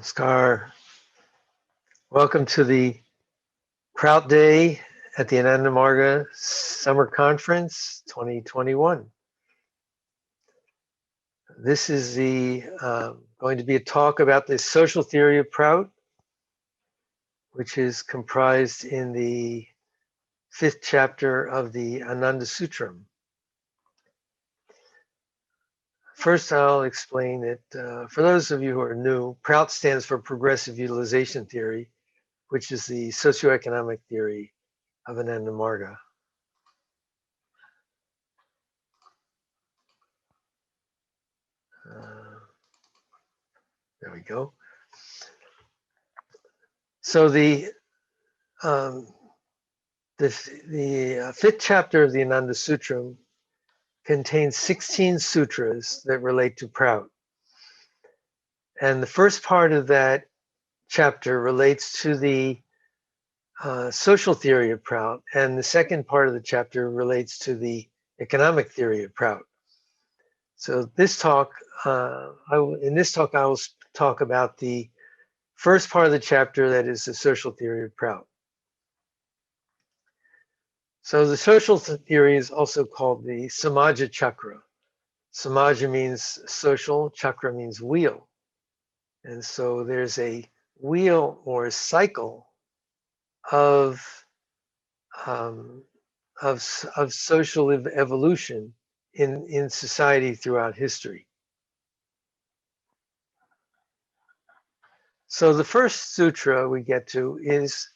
Namaskar. Welcome to the Prout Day at the Ananda Marga Summer Conference 2021. This is going to be a talk about the social theory of Prout, which is comprised in the 5th chapter of the Ananda Sutram. First, I'll explain that for those of you who are new, Prout stands for Progressive Utilization Theory, which is the socioeconomic theory of Ananda Marga. There we go. So the 5th chapter of the Ananda Sutram contains 16 sutras that relate to Prout. And the first part of that chapter relates to the social theory of Prout, and the second part of the chapter relates to the economic theory of Prout. So this talk, in this talk, I will talk about the first part of the chapter, that is the social theory of Prout. So the social theory is also called the Samaja Chakra. Samaja means social, chakra means wheel. And so there's a wheel or a cycle of social evolution in society throughout history. So the first sutra we get to is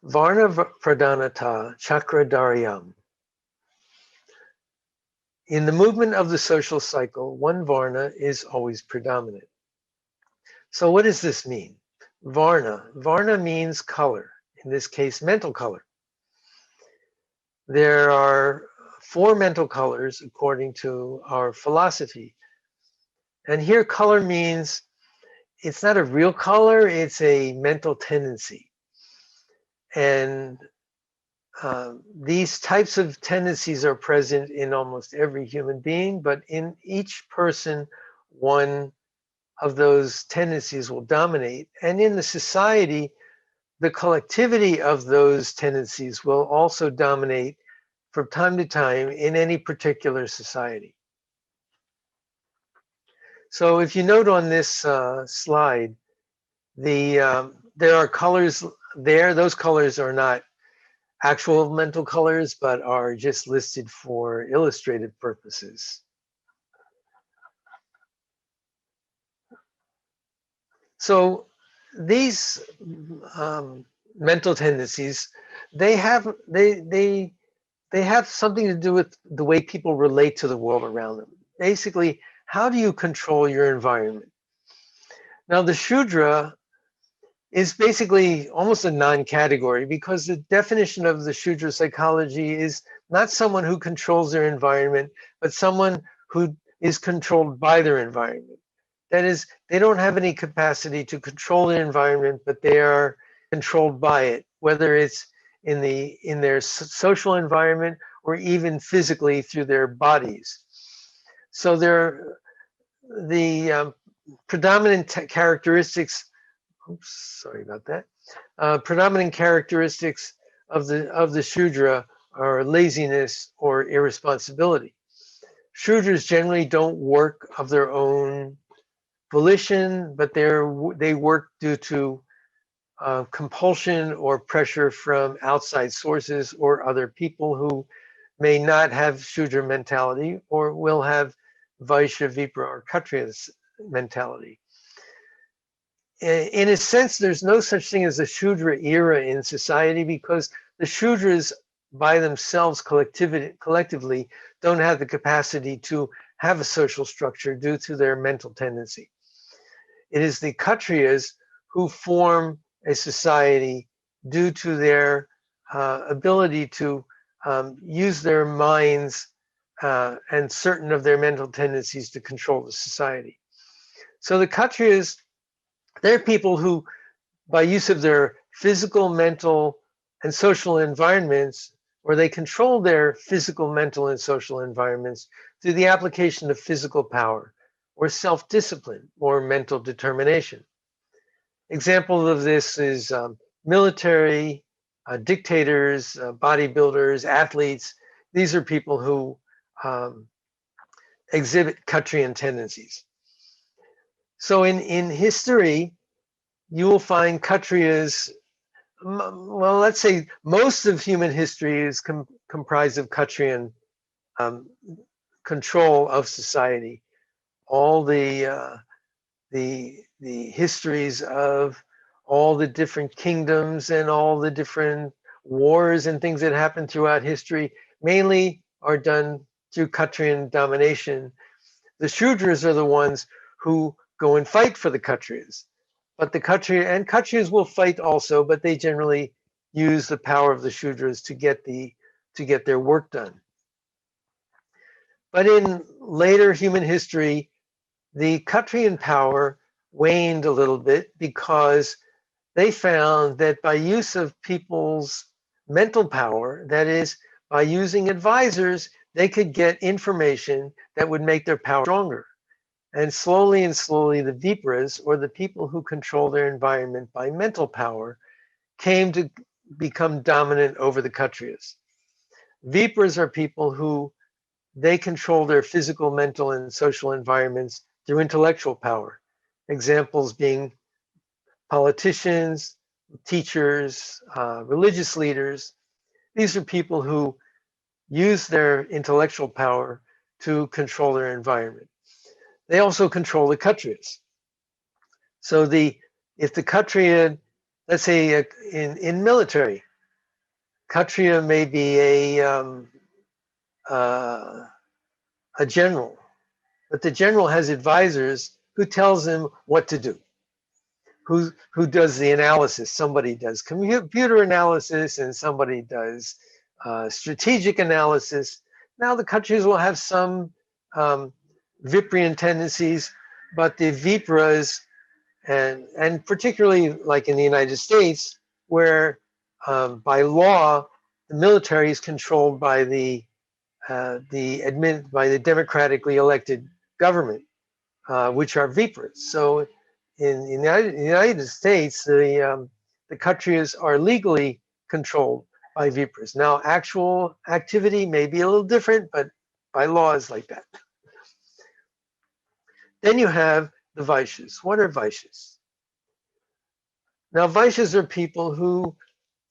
Varna Pradhanata Chakra Dharyam. In the movement of the social cycle, one Varna is always predominant. So what does this mean? Varna means color, in this case, mental color. There are 4 mental colors according to our philosophy. And here color means it's not a real color, it's a mental tendency. And these types of tendencies are present in almost every human being, but in each person, one of those tendencies will dominate. And in the society, the collectivity of those tendencies will also dominate from time to time in any particular society. So if you note on this slide, there are colors there. Those colors are not actual mental colors, but are just listed for illustrative purposes. So these mental tendencies, they have something to do with the way people relate to the world around them. Basically, how do you control your environment? Now, the Shudra is basically almost a non-category, because the definition of the Shudra psychology is not someone who controls their environment, but someone who is controlled by their environment. That is, they don't have any capacity to control their environment, but they are controlled by it, whether it's in their social environment or even physically through their bodies. So the predominant characteristics. Oops, sorry about that. Predominant characteristics of the Shudra are laziness or irresponsibility. Shudras generally don't work of their own volition, but they work due to compulsion or pressure from outside sources or other people who may not have Shudra mentality or will have Vaishya, Vipra, or Kshatriya mentality. In a sense, there's no such thing as a Shudra era in society, because the Shudras by themselves collectively don't have the capacity to have a social structure due to their mental tendency. It is the Kshatriyas who form a society due to their ability to use their minds and certain of their mental tendencies to control the society. So the Kshatriyas, they're people who, by use of their physical, mental, and social environments, or they control their physical, mental, and social environments through the application of physical power, or self-discipline or mental determination. Example of this is military, dictators, bodybuilders, athletes. These are people who exhibit Khatriyan tendencies. So in history, you will find Khatriyas, well, let's say most of human history is comprised of Khatriyan control of society. All the histories of all the different kingdoms and all the different wars and things that happened throughout history mainly are done through Khatriyan domination. The Shudras are the ones who go and fight for the Khatriyas. But the Khatriyas will fight also, but they generally use the power of the Shudras to get their work done. But in later human history, the Khatriyan power waned a little bit because they found that by use of people's mental power, that is, by using advisors, they could get information that would make their power stronger. And slowly, the Vipras, or the people who control their environment by mental power, came to become dominant over the Khatriyas. Vipras are people who they control their physical, mental, and social environments through intellectual power. Examples being politicians, teachers, religious leaders. These are people who use their intellectual power to control their environment. They also control the Khatriyas. So if the Kshatriya, let's say in military, Kshatriya may be a general, but the general has advisors who tells him what to do. Who does the analysis? Somebody does computer analysis and somebody does strategic analysis. Now the Kshatriyas will have some Viprian tendencies, but the Vipras, and particularly like in the United States, where by law the military is controlled by the democratically elected government, which are Vipras. So in the United States, the Kshatriyas are legally controlled by Vipras. Now, actual activity may be a little different, but by law is like that. Then you have the Vaishyas. What are Vaishyas? Now, Vaishyas are people who,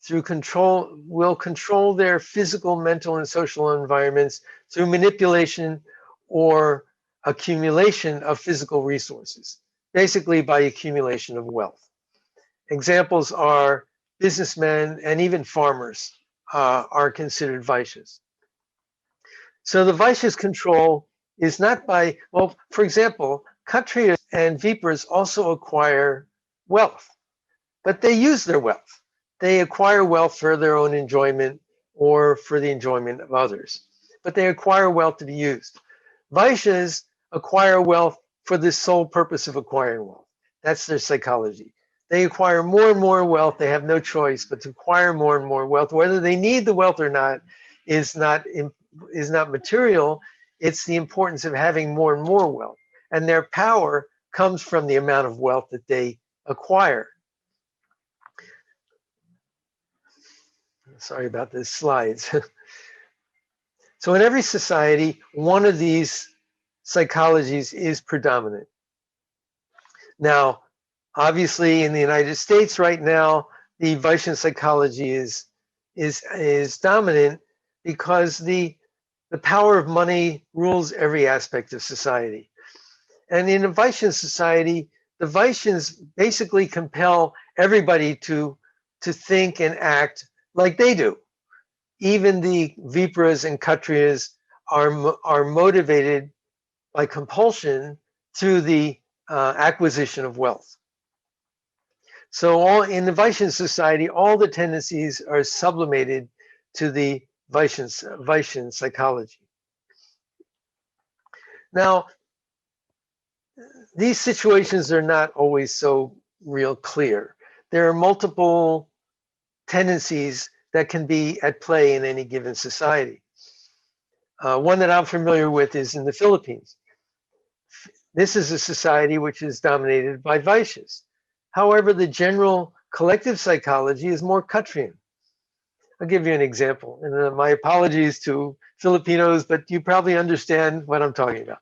through control, will control their physical, mental, and social environments through manipulation or accumulation of physical resources, basically by accumulation of wealth. Examples are businessmen and even farmers are considered Vaishyas. So the Vaishyas control is not by, well, for example, Kshatriyas and Vipras also acquire wealth, but they use their wealth. They acquire wealth for their own enjoyment or for the enjoyment of others, but they acquire wealth to be used. Vaishyas acquire wealth for the sole purpose of acquiring wealth. That's their psychology. They acquire more and more wealth. They have no choice but to acquire more and more wealth. Whether they need the wealth or not is not material. It's the importance of having more and more wealth. And their power comes from the amount of wealth that they acquire. Sorry about the slides. So in every society, one of these psychologies is predominant. Now, obviously in the United States right now, the Vaishyan psychology is dominant because the power of money rules every aspect of society. And in a Vaishyan society, the Vaishyans basically compel everybody to think and act like they do. Even the Vipras and Kshatriyas are motivated by compulsion through the acquisition of wealth. So in the Vaishyan society, all the tendencies are sublimated to the Vaishyan psychology. Now, these situations are not always so real clear. There are multiple tendencies that can be at play in any given society. One that I'm familiar with is in the Philippines. This is a society which is dominated by Vaishyas. However, the general collective psychology is more Kshatriyan. I'll give you an example. And my apologies to Filipinos, but you probably understand what I'm talking about.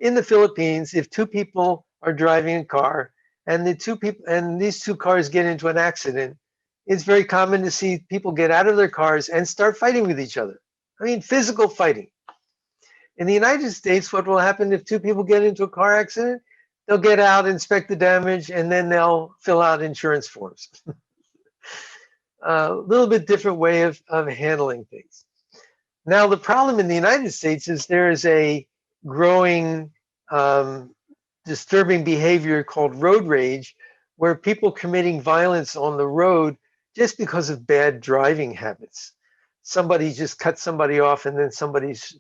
In the Philippines, if two people are driving a car and these two cars get into an accident, it's very common to see people get out of their cars and start fighting with each other. I mean, physical fighting. In the United States, what will happen if two people get into a car accident? They'll get out, inspect the damage, and then they'll fill out insurance forms. A little bit different way of handling things. Now, the problem in the United States is there is a growing disturbing behavior called road rage, where people committing violence on the road just because of bad driving habits. Somebody just cut somebody off, and then somebody's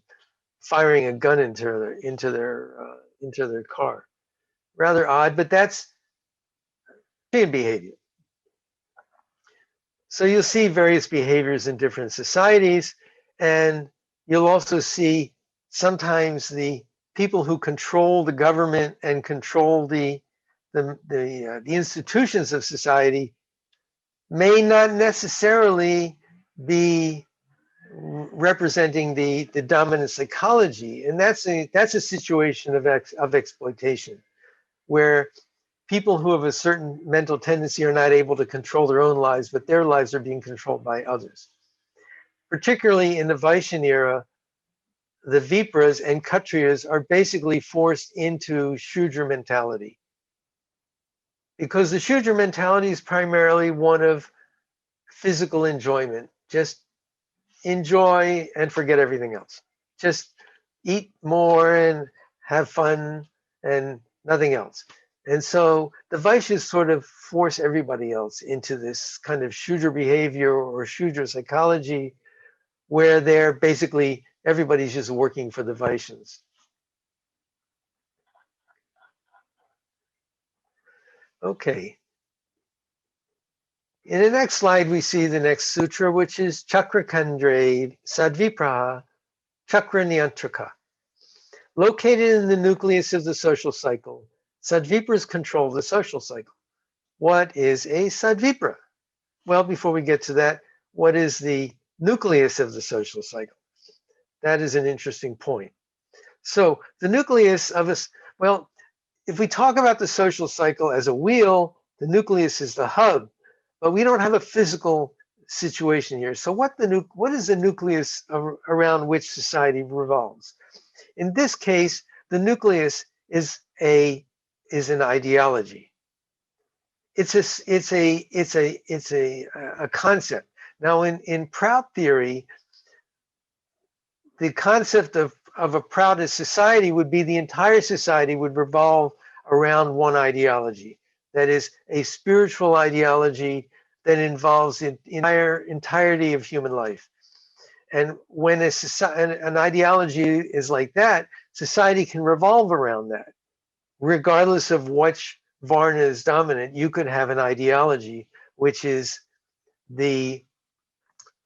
firing a gun into their car. Rather odd, but that's human behavior. So you'll see various behaviors in different societies, and you'll also see sometimes the people who control the government and control the institutions of society may not necessarily be representing the dominant psychology, and that's a situation of exploitation, where people who have a certain mental tendency are not able to control their own lives, but their lives are being controlled by others. Particularly in the Vaishyan era, the Vipras and Kshatriyas are basically forced into Shudra mentality, because the Shudra mentality is primarily one of physical enjoyment. Just enjoy and forget everything else. Just eat more and have fun and nothing else. And so the Vaishyas sort of force everybody else into this kind of Shudra behavior or Shudra psychology, where they're basically, everybody's just working for the Vaishyas. Okay. In the next slide, we see the next sutra, which is Chakrakandre Sadvipraha Chakra Niyantraka. Located in the nucleus of the social cycle, Sadvipras control the social cycle. What is a Sadvipra? Well, before we get to that, what is the nucleus of the social cycle? That is an interesting point. So the nucleus of us, well, if we talk about the social cycle as a wheel, the nucleus is the hub, but we don't have a physical situation here. So what is the nucleus around which society revolves? In this case, the nucleus is an ideology. It's a concept. Now, in Prout theory, the concept of a Proutist society would be the entire society would revolve around one ideology. That is a spiritual ideology that involves the entirety of human life. And when an ideology is like that, society can revolve around that. Regardless of which Varna is dominant, you could have an ideology which is the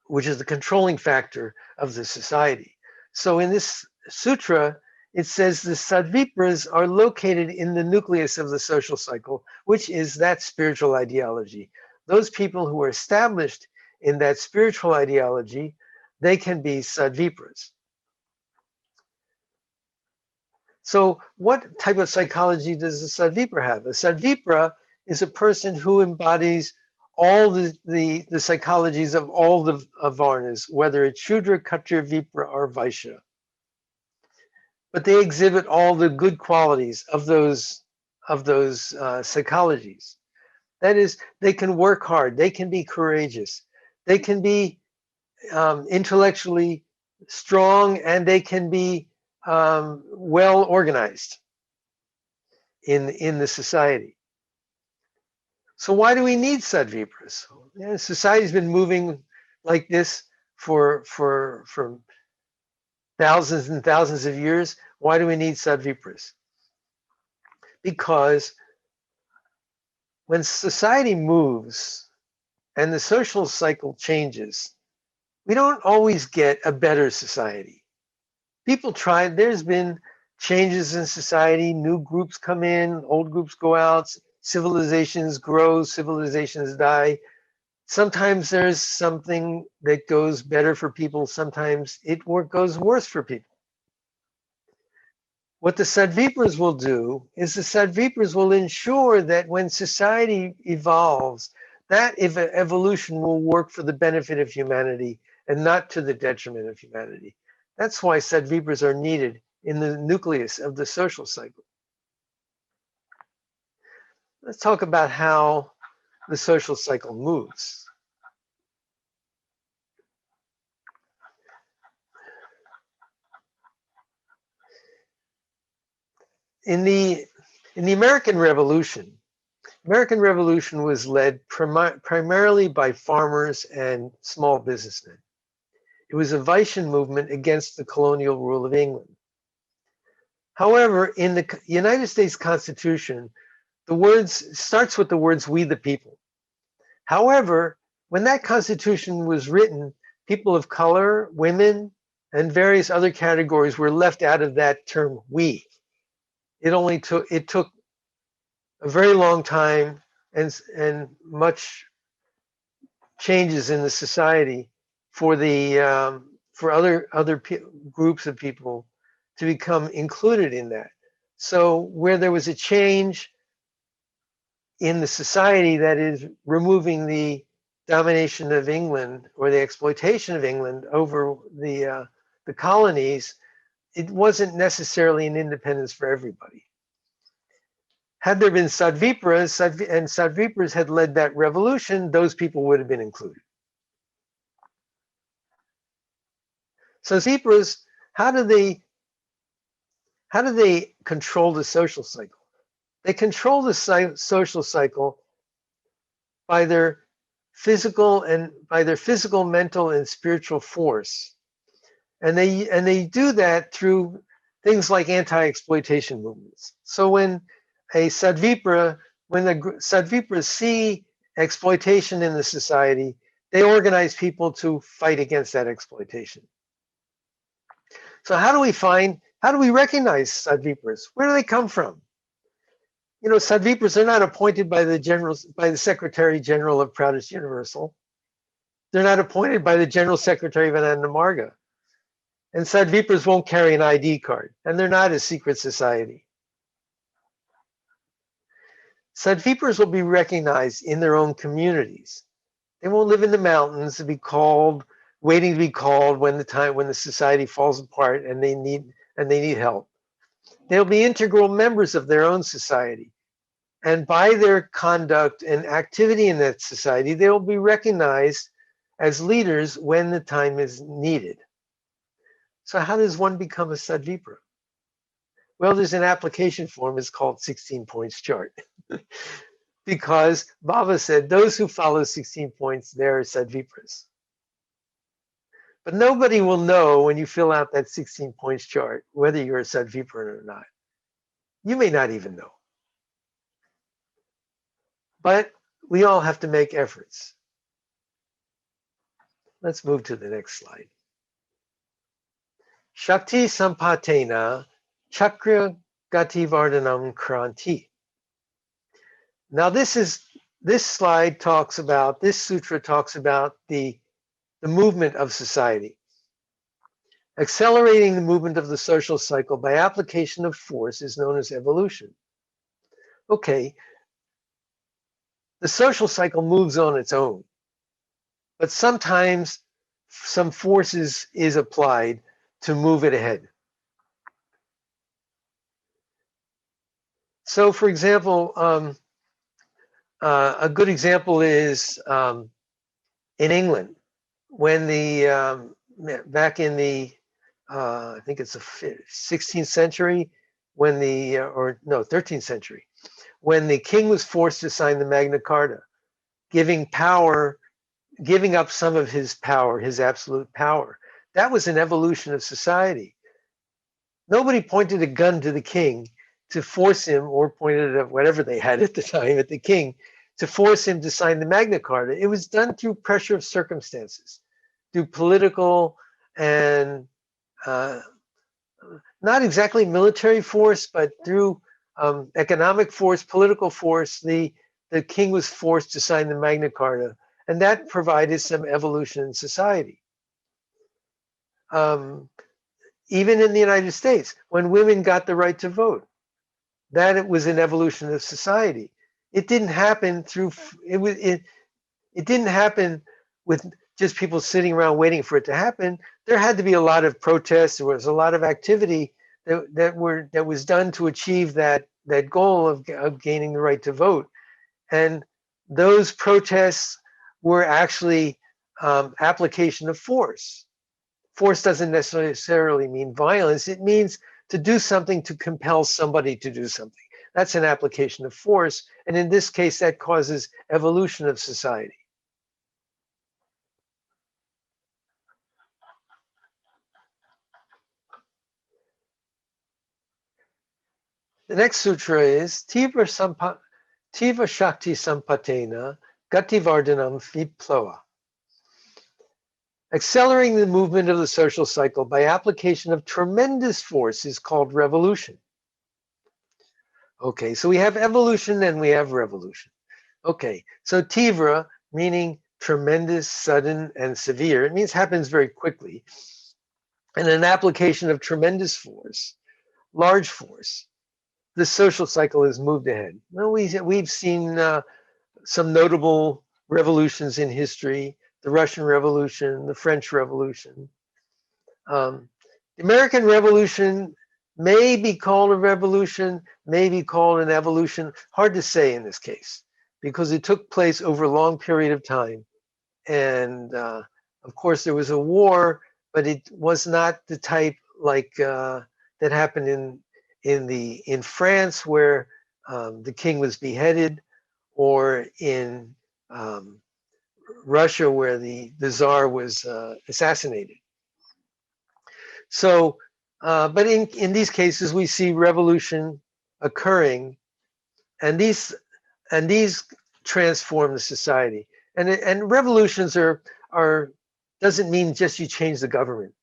controlling factor of the society. So in this sutra, it says the Sadvipras are located in the nucleus of the social cycle, which is that spiritual ideology. Those people who are established in that spiritual ideology, they can be Sadvipras. So what type of psychology does a Sadvipra have? A Sadvipra is a person who embodies all the psychologies of all the Varnas, whether it's Shudra, Kshatriya, Vipra, or Vaishya. But they exhibit all the good qualities of those psychologies. That is, they can work hard, they can be courageous, they can be intellectually strong, and they can be well organized in the society. So why do we need Sadvipras? Yeah, society's been moving like this for thousands and thousands of years. Why do we need Sadvipras? Because when society moves and the social cycle changes, we don't always get a better society. People try, there's been changes in society, new groups come in, old groups go out, civilizations grow, civilizations die. Sometimes there's something that goes better for people, sometimes it goes worse for people. What the Sadvipras will do is the Sadvipras will ensure that when society evolves, that evolution will work for the benefit of humanity and not to the detriment of humanity. That's why Sadvipras are needed in the nucleus of the social cycle. Let's talk about how the social cycle moves. In the American Revolution was led primarily by farmers and small businessmen. It was a Vaishyan movement against the colonial rule of England. However, in the United States Constitution, the words starts with the words "we the people." However, when that Constitution was written, people of color, women, and various other categories were left out of that term "we." It took a very long time and much changes in the society for other groups of people to become included in that. So where there was a change in the society, that is removing the domination of England or the exploitation of England over the colonies, it wasn't necessarily an independence for everybody. Had there been Sadvipras, and Sadvipras had led that revolution, those people would have been included. So Sadvipras, how do they control the social cycle? They control the social cycle by their physical, mental, and spiritual force, and they do that through things like anti-exploitation movements. So when the Sadvipras see exploitation in the society, they organize people to fight against that exploitation. So how do we recognize Sadvipras? Where do they come from? You know, Sadvipras are not appointed by the Secretary General of Pradesh Universal. They're not appointed by the General Secretary of Ananda Marga. And Sadvipras won't carry an ID card, and they're not a secret society. Sadvipras will be recognized in their own communities. They won't live in the mountains and waiting to be called when the society falls apart and they need help. They'll be integral members of their own society. And by their conduct and activity in that society, they will be recognized as leaders when the time is needed. So how does one become a Sadvipra? Well, there's an application form. It's called 16 Points Chart. Because Baba said, those who follow 16 points, they're Sadvipras. But nobody will know when you fill out that 16 points chart whether you're a Sadvipra or not. You may not even know. But we all have to make efforts. Let's move to the next slide. Shakti Sampatena Chakra Gati Vardhanam Kranti. Now this sutra talks about the movement of society. Accelerating the movement of the social cycle by application of force is known as evolution. Okay, the social cycle moves on its own, but sometimes some forces is applied to move it ahead. So, for example, a good example is in England, when back in the I think it's the 16th century, 13th century, when the king was forced to sign the Magna Carta, giving up some of his power, his absolute power. That was an evolution of society. Nobody pointed a gun to the king to force him, or pointed at whatever they had at the time at the king, to force him to sign the Magna Carta. It was done through pressure of circumstances, through political and not exactly military force, but through economic force, political force, the king was forced to sign the Magna Carta, and that provided some evolution in society. Even in the United States, when women got the right to vote, that it was an evolution of society. It didn't happen through it didn't happen with just people sitting around waiting for it to happen. There had to be a lot of protests. There was a lot of activity that was done to achieve that goal of gaining the right to vote. And those protests were actually application of force. Force doesn't necessarily mean violence. It means to do something to compel somebody to do something. That's an application of force. And in this case, that causes evolution of society. The next sutra is Tiva Shakti Sampatena Gativardhanam Viplava. Accelerating the movement of the social cycle by application of tremendous force is called revolution. Okay, so we have evolution and we have revolution. Okay, so Tivra, meaning tremendous, sudden, and severe, it means happens very quickly. And an application of tremendous force, large force, the social cycle has moved ahead. Well, we've seen some notable revolutions in history, the Russian Revolution, the French Revolution. The American Revolution may be called a revolution, may be called an evolution. Hard to say in this case, because it took place over a long period of time. And of course, there was a war, but it was not the type like that happened in France, where the king was beheaded, or in Russia, where the Tsar was assassinated. So, but in these cases, we see revolution occurring, and these transform the society. And revolutions are doesn't mean just you change the government.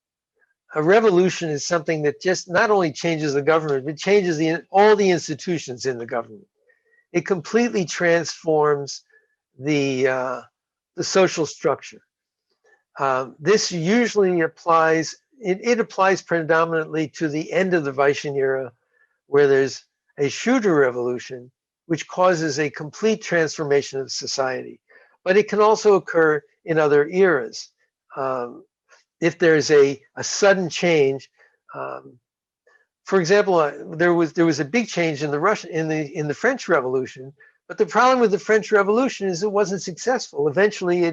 A revolution is something that just not only changes the government, but changes all the institutions in the government. It completely transforms the social structure. This usually applies. It applies predominantly to the end of the Vaishyan era, where there's a Shudra revolution, which causes a complete transformation of society. But it can also occur in other eras. If there's a sudden change, for example, there was a big change in the French Revolution, but the problem with the French Revolution is it wasn't successful. Eventually,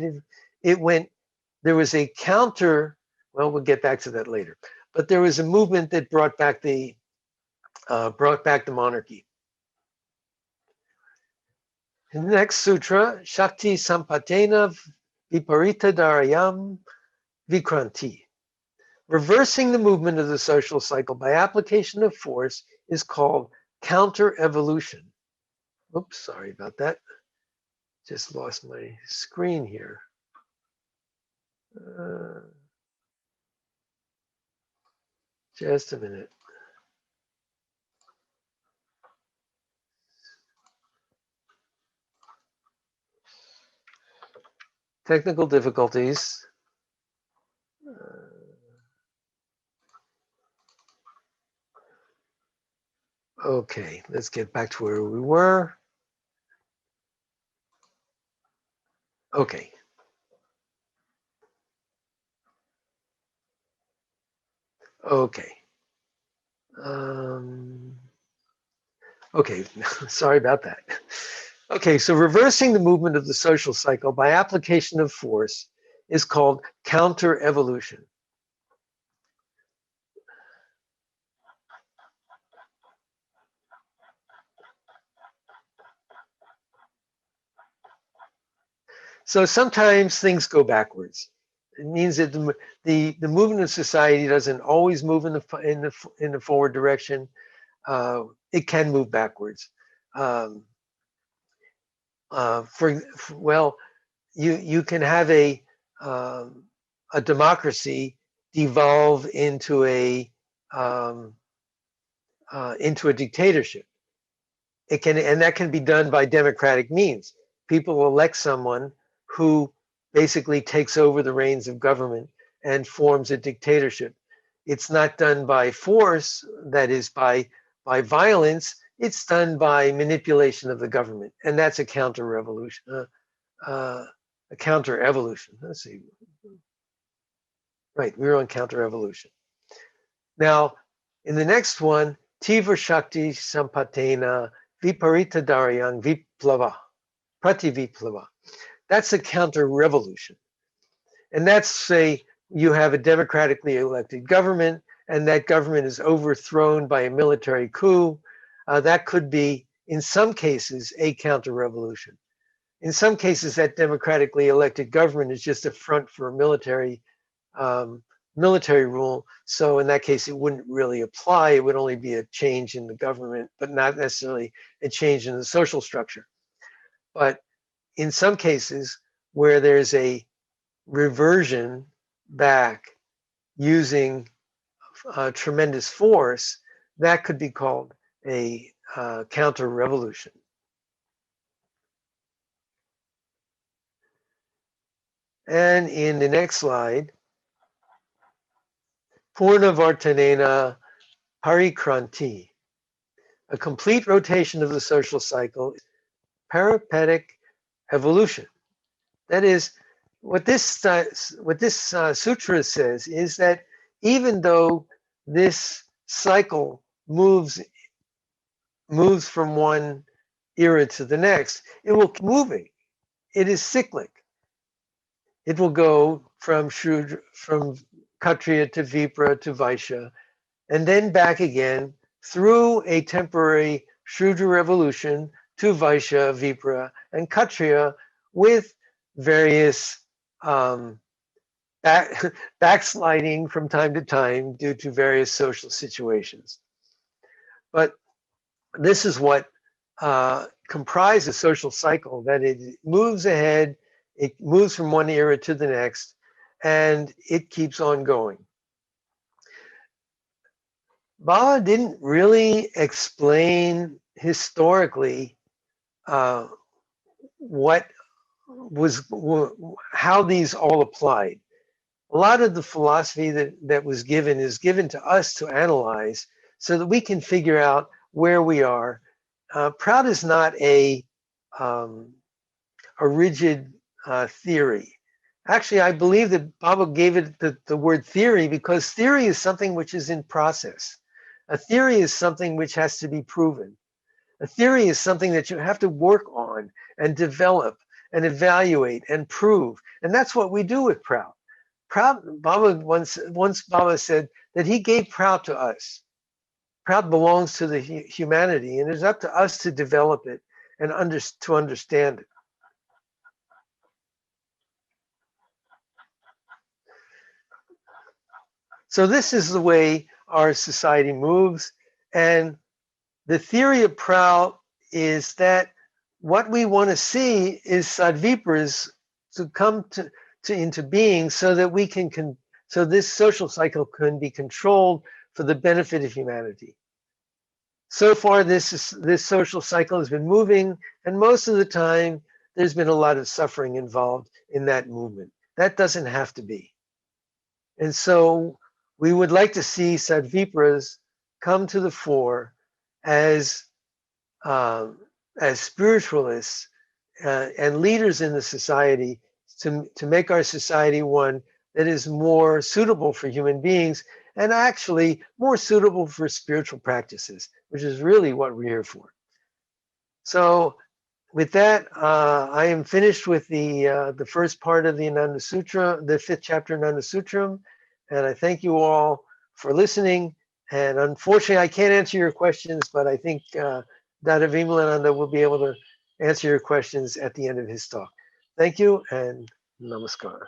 it went. There was a counter. Well, we'll get back to that later. But there was a movement that brought back the monarchy. In the next sutra, Shakti Sampatena Viparita Dharayam Vikranti. Reversing the movement of the social cycle by application of force is called counter-evolution. Oops, sorry about that. Just lost my screen here. Just a minute. Technical difficulties. Okay, let's get back to where we were. Okay. Okay. Okay, sorry about that. Okay, so reversing the movement of the social cycle by application of force is called counter-evolution. So sometimes things go backwards. It means that the movement of society doesn't always move in the forward direction. It can move backwards. Well, you can have a democracy devolve into a into a dictatorship. It can, and that can be done by democratic means. People will elect someone who basically takes over the reins of government and forms a dictatorship. It's not done by force, that is by violence. It's done by manipulation of the government, and that's a counter-revolution, a counter-evolution. Let's see. Right, we're on counter-evolution. Now, in the next one, Tiva Shakti Sampatena Viparita Daryang Viplava, Prativiplava. That's a counter-revolution. And that's, say, you have a democratically elected government, and that government is overthrown by a military coup. That could be, in some cases, a counter-revolution. In some cases, that democratically elected government is just a front for military rule. So in that case, it wouldn't really apply. It would only be a change in the government, but not necessarily a change in the social structure. But in some cases where there's a reversion back using tremendous force, that could be called a counter-revolution. And in the next slide, Purnavartanena Parikranti, a complete rotation of the social cycle, peripatetic evolution. That is, what this sutra says is that even though this cycle moves from one era to the next, it will keep moving. It is cyclic. It will go from Kshatriya to Vipra to Vaishya, and then back again through a temporary Shudra revolution to Vaishya, Vipra, and Kshatriya, with various backsliding from time to time due to various social situations. But this is what comprises a social cycle, that it moves ahead, it moves from one era to the next, and it keeps on going. Baba didn't really explain historically how these all applied. A lot of the philosophy that was given is given to us to analyze so that we can figure out where we are. Proud is not a rigid theory. Actually, I believe that Baba gave it the word theory because theory is something which is in process. A theory is something which has to be proven. A theory is something that you have to work on and develop and evaluate and prove. And that's what we do with Proud. Baba once Baba said that he gave Proud to us. Proud belongs to the humanity, and it's up to us to develop it and to understand it. So this is the way our society moves, and the theory of Proud is that what we want to see is Sadvipras to come into being so that we so this social cycle can be controlled for the benefit of humanity. So far, this social cycle has been moving, and most of the time, there's been a lot of suffering involved in that movement. That doesn't have to be. And so we would like to see Sadvipras come to the fore as spiritualists and leaders in the society to make our society one that is more suitable for human beings and actually more suitable for spiritual practices, which is really what we're here for. So with that, I am finished with the first part of the Ananda Sutra, the 5th chapter Ananda Sutram, and I thank you all for listening. And unfortunately, I can't answer your questions, but I think Dada Vimalananda will be able to answer your questions at the end of his talk. Thank you, and namaskar.